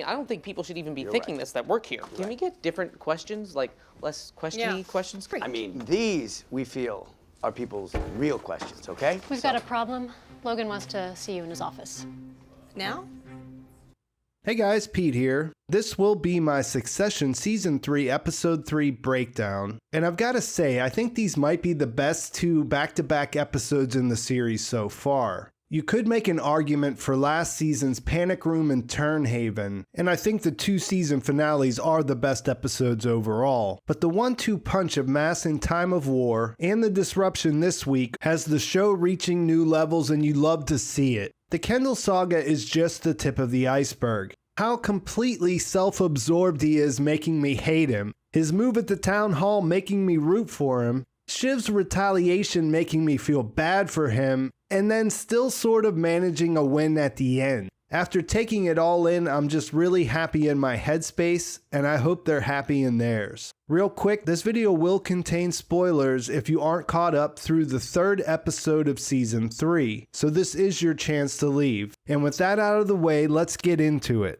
mean, I don't think people should even be thinking this that work here. Can we get different questions, like less questiony questions? I mean, these, we feel, are people's real questions, okay? We've got a problem. Logan wants to see you in his office. Now? Hey guys, Pete here. This will be my Succession Season 3, Episode 3 breakdown. And I've got to say, I think these might be the best 2 back-to-back episodes in the series so far. You could make an argument for last season's Panic Room and Turnhaven, and I think the 2 season finales are the best episodes overall. But the 1-2 punch of Mass in Time of War and the disruption this week has the show reaching new levels, and you love to see it. The Kendall saga is just the tip of the iceberg. How completely self-absorbed he is making me hate him. His move at the town hall making me root for him. Shiv's retaliation making me feel bad for him. And then still sort of managing a win at the end. After taking it all in, I'm just really happy in my headspace, and I hope they're happy in theirs. Real quick, this video will contain spoilers if you aren't caught up through the 3rd episode of Season 3, so this is your chance to leave. And with that out of the way, let's get into it.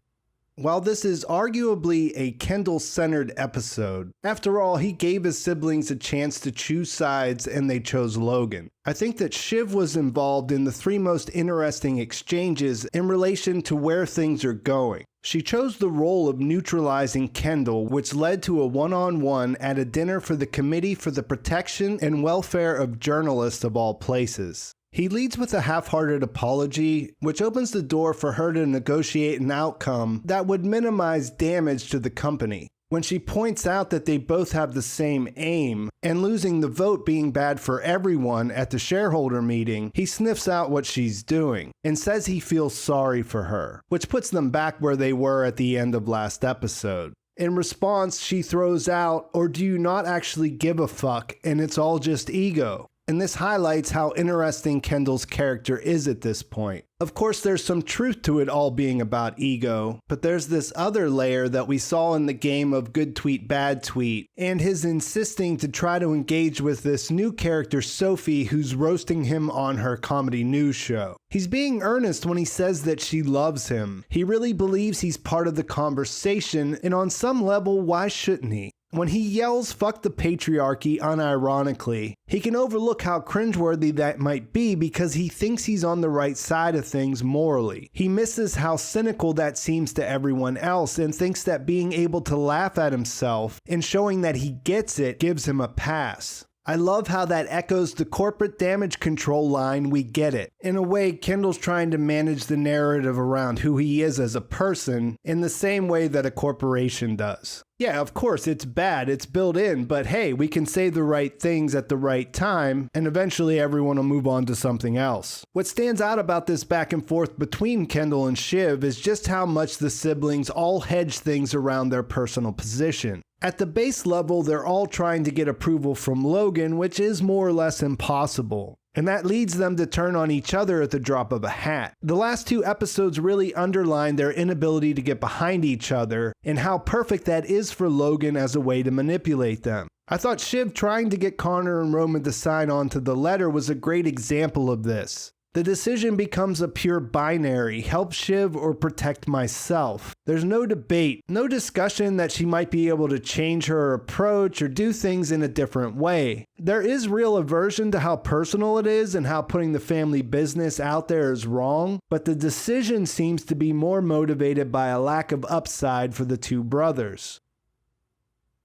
While this is arguably a Kendall-centered episode, after all, he gave his siblings a chance to choose sides and they chose Logan. I think that Shiv was involved in the 3 most interesting exchanges in relation to where things are going. She chose the role of neutralizing Kendall, which led to a one-on-one at a dinner for the Committee for the Protection and Welfare of Journalists of all places. He leads with a half-hearted apology, which opens the door for her to negotiate an outcome that would minimize damage to the company. When she points out that they both have the same aim, and losing the vote being bad for everyone at the shareholder meeting, he sniffs out what she's doing, and says he feels sorry for her, which puts them back where they were at the end of last episode. In response, she throws out, "Or do you not actually give a fuck, and it's all just ego?" And this highlights how interesting Kendall's character is at this point. Of course, there's some truth to it all being about ego, but there's this other layer that we saw in the game of good tweet, bad tweet, and his insisting to try to engage with this new character, Sophie, who's roasting him on her comedy news show. He's being earnest when he says that she loves him. He really believes he's part of the conversation, and on some level, why shouldn't he? When he yells "fuck the patriarchy" unironically, he can overlook how cringeworthy that might be because he thinks he's on the right side of things morally. He misses how cynical that seems to everyone else and thinks that being able to laugh at himself and showing that he gets it gives him a pass. I love how that echoes the corporate damage control line, "we get it." In a way, Kendall's trying to manage the narrative around who he is as a person in the same way that a corporation does. Yeah, of course, it's bad, it's built in, but hey, we can say the right things at the right time, and eventually everyone will move on to something else. What stands out about this back and forth between Kendall and Shiv is just how much the siblings all hedge things around their personal position. At the base level, they're all trying to get approval from Logan, which is more or less impossible. And that leads them to turn on each other at the drop of a hat. The last 2 episodes really underline their inability to get behind each other, and how perfect that is for Logan as a way to manipulate them. I thought Shiv trying to get Connor and Roman to sign on to the letter was a great example of this. The decision becomes a pure binary, help Shiv or protect myself. There's no debate, no discussion that she might be able to change her approach or do things in a different way. There is real aversion to how personal it is and how putting the family business out there is wrong, but the decision seems to be more motivated by a lack of upside for the 2 brothers.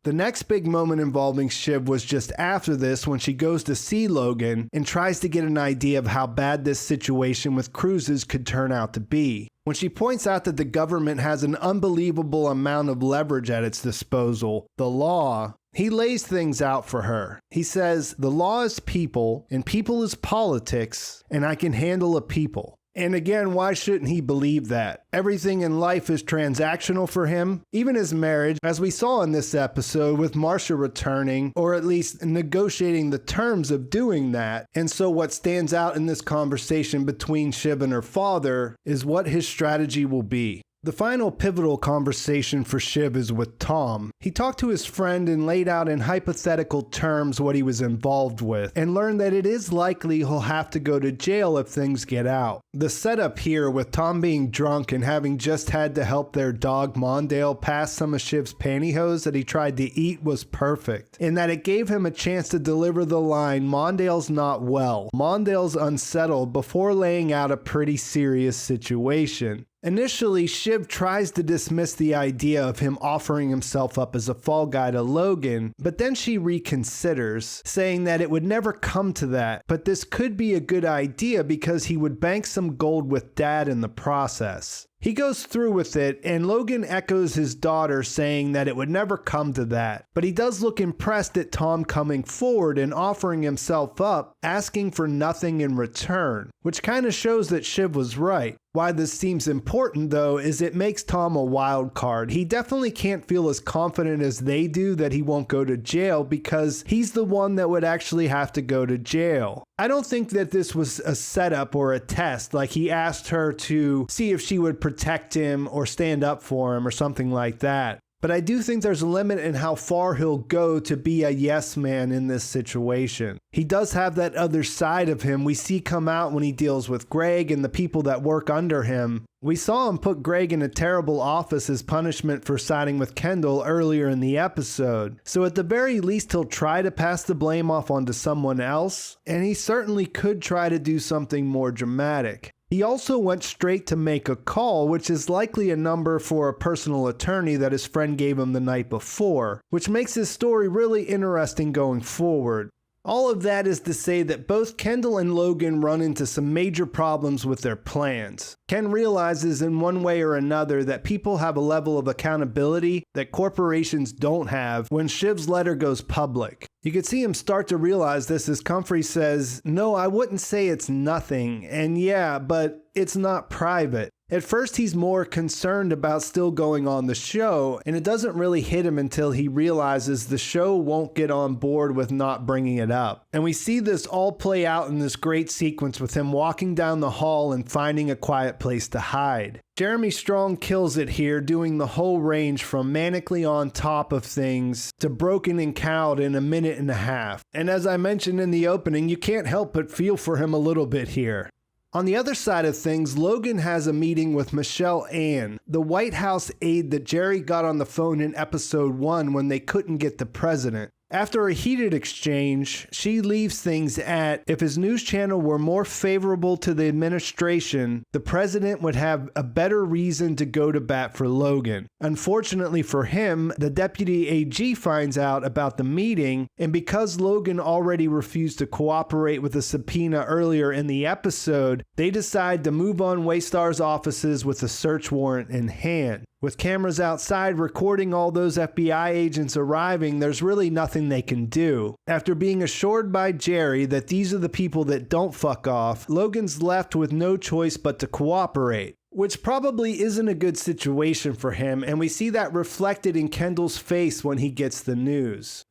The next big moment involving Shiv was just after this when she goes to see Logan and tries to get an idea of how bad this situation with cruises could turn out to be. When she points out that the government has an unbelievable amount of leverage at its disposal, the law, he lays things out for her. He says, "The law is people, and people is politics, and I can handle a people." And again, why shouldn't he believe that? Everything in life is transactional for him, even his marriage, as we saw in this episode with Marcia returning, or at least negotiating the terms of doing that. And so what stands out in this conversation between Shiv and her father is what his strategy will be. The final pivotal conversation for Shiv is with Tom. He talked to his friend and laid out in hypothetical terms what he was involved with, and learned that it is likely he'll have to go to jail if things get out. The setup here with Tom being drunk and having just had to help their dog Mondale pass some of Shiv's pantyhose that he tried to eat was perfect, in that it gave him a chance to deliver the line, "Mondale's not well. Mondale's unsettled," before laying out a pretty serious situation. Initially, Shiv tries to dismiss the idea of him offering himself up as a fall guy to Logan, but then she reconsiders, saying that it would never come to that, but this could be a good idea because he would bank some gold with Dad in the process. He goes through with it, and Logan echoes his daughter, saying that it would never come to that. But he does look impressed at Tom coming forward and offering himself up, asking for nothing in return, which kind of shows that Shiv was right. Why this seems important, though, is it makes Tom a wild card. He definitely can't feel as confident as they do that he won't go to jail because he's the one that would actually have to go to jail. I don't think that this was a setup or a test, like he asked her to see if she would protect him or stand up for him or something like that. But I do think there's a limit in how far he'll go to be a yes man in this situation. He does have that other side of him we see come out when he deals with Greg and the people that work under him. We saw him put Greg in a terrible office as punishment for siding with Kendall earlier in the episode. So at the very least, he'll try to pass the blame off onto someone else, and he certainly could try to do something more dramatic. He also went straight to make a call, which is likely a number for a personal attorney that his friend gave him the night before, which makes his story really interesting going forward. All of that is to say that both Kendall and Logan run into some major problems with their plans. Ken realizes in one way or another that people have a level of accountability that corporations don't have when Shiv's letter goes public. You can see him start to realize this as Comfrey says, "No, I wouldn't say it's nothing, and yeah, but it's not private." At first, he's more concerned about still going on the show, and it doesn't really hit him until he realizes the show won't get on board with not bringing it up. And we see this all play out in this great sequence with him walking down the hall and finding a quiet place to hide. Jeremy Strong kills it here, doing the whole range from manically on top of things to broken and cowed in a minute and a half. And as I mentioned in the opening, you can't help but feel for him a little bit here. On the other side of things, Logan has a meeting with Michelle Ann, the White House aide that Gerri got on the phone in episode 1 when they couldn't get the president. After a heated exchange, she leaves things at, if his news channel were more favorable to the administration, the president would have a better reason to go to bat for Logan. Unfortunately for him, the deputy AG finds out about the meeting, and because Logan already refused to cooperate with a subpoena earlier in the episode, they decide to move on Waystar's offices with a search warrant in hand. With cameras outside recording all those FBI agents arriving, there's really nothing they can do. After being assured by Gerri that these are the people that don't fuck off, Logan's left with no choice but to cooperate, which probably isn't a good situation for him, and we see that reflected in Kendall's face when he gets the news.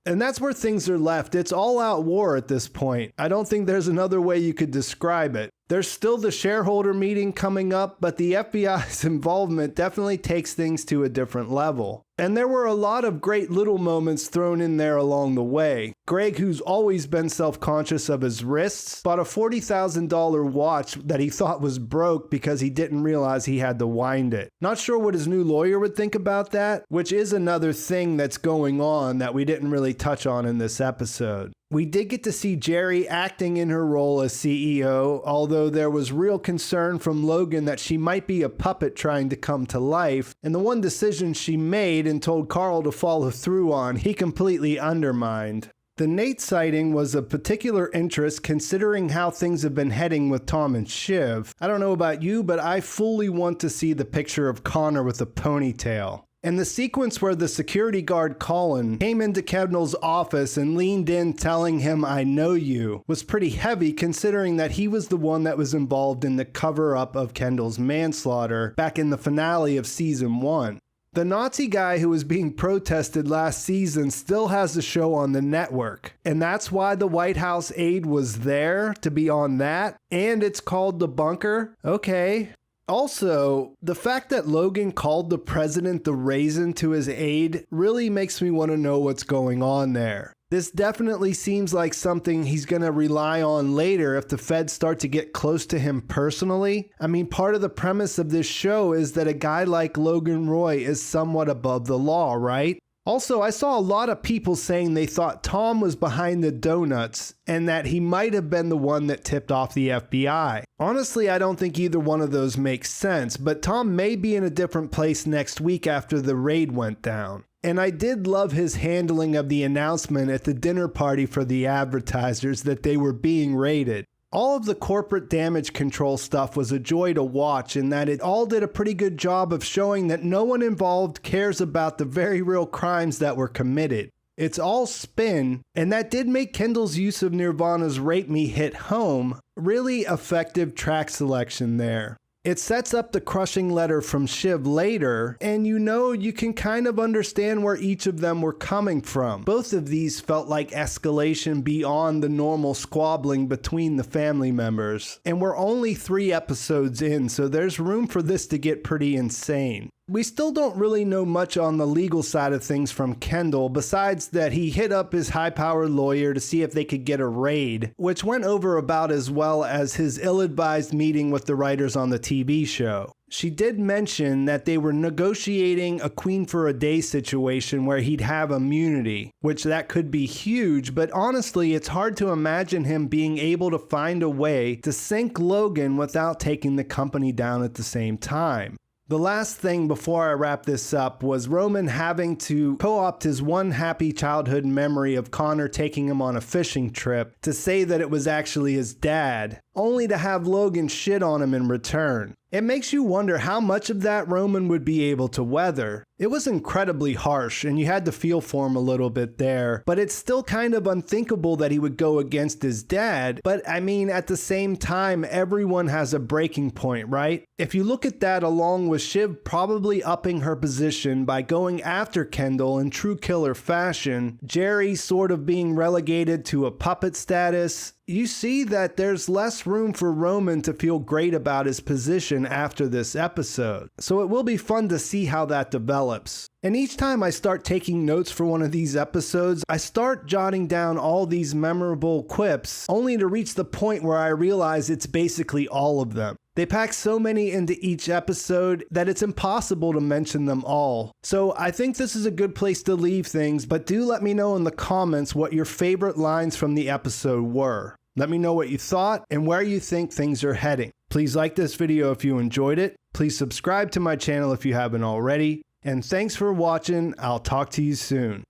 And that's where things are left. It's all-out war at this point. I don't think there's another way you could describe it. There's still the shareholder meeting coming up, but the FBI's involvement definitely takes things to a different level. And there were a lot of great little moments thrown in there along the way. Greg, who's always been self-conscious of his wrists, bought a $40,000 watch that he thought was broke because he didn't realize he had to wind it. Not sure what his new lawyer would think about that, which is another thing that's going on that we didn't really touch on in this episode. We did get to see Gerri acting in her role as CEO, although there was real concern from Logan that she might be a puppet trying to come to life, and the one decision she made and told Carl to follow through on, he completely undermined. The Nate sighting was of particular interest considering how things have been heading with Tom and Shiv. I don't know about you, but I fully want to see the picture of Connor with a ponytail. And the sequence where the security guard Colin came into Kendall's office and leaned in telling him, "I know you," was pretty heavy considering that he was the one that was involved in the cover-up of Kendall's manslaughter back in the finale of season 1. The Nazi guy who was being protested last season still has a show on the network, and that's why the White House aide was there to be on that, and it's called The Bunker? Okay. Also, the fact that Logan called the president the raisin to his aide really makes me want to know what's going on there. This definitely seems like something he's going to rely on later if the feds start to get close to him personally. I mean, part of the premise of this show is that a guy like Logan Roy is somewhat above the law, right? Also, I saw a lot of people saying they thought Tom was behind the donuts and that he might have been the one that tipped off the FBI. Honestly, I don't think either one of those makes sense, but Tom may be in a different place next week after the raid went down. And I did love his handling of the announcement at the dinner party for the advertisers that they were being raided. All of the corporate damage control stuff was a joy to watch in that it all did a pretty good job of showing that no one involved cares about the very real crimes that were committed. It's all spin, and that did make Kendall's use of Nirvana's Rape Me hit home. Really effective track selection there. It sets up the crushing letter from Shiv later, and you can kind of understand where each of them were coming from. Both of these felt like escalation beyond the normal squabbling between the family members. And we're only 3 episodes in, so there's room for this to get pretty insane. We still don't really know much on the legal side of things from Kendall, besides that he hit up his high-powered lawyer to see if they could get a raid, which went over about as well as his ill-advised meeting with the writers on the TV show. She did mention that they were negotiating a queen for a day situation where he'd have immunity, which that could be huge, but honestly, it's hard to imagine him being able to find a way to sink Logan without taking the company down at the same time. The last thing before I wrap this up was Roman having to co-opt his one happy childhood memory of Connor taking him on a fishing trip to say that it was actually his dad, only to have Logan shit on him in return. It makes you wonder how much of that Roman would be able to weather. It was incredibly harsh, and you had to feel for him a little bit there, but it's still kind of unthinkable that he would go against his dad. But I mean, at the same time, everyone has a breaking point, right? If you look at that along with Shiv probably upping her position by going after Kendall in true killer fashion, Gerri sort of being relegated to a puppet status, you see that there's less room for Roman to feel great about his position after this episode. So it will be fun to see how that develops. And each time I start taking notes for one of these episodes, I start jotting down all these memorable quips, only to reach the point where I realize it's basically all of them. They pack so many into each episode that it's impossible to mention them all. So I think this is a good place to leave things, but do let me know in the comments what your favorite lines from the episode were. Let me know what you thought and where you think things are heading. Please like this video if you enjoyed it. Please subscribe to my channel if you haven't already. And thanks for watching. I'll talk to you soon.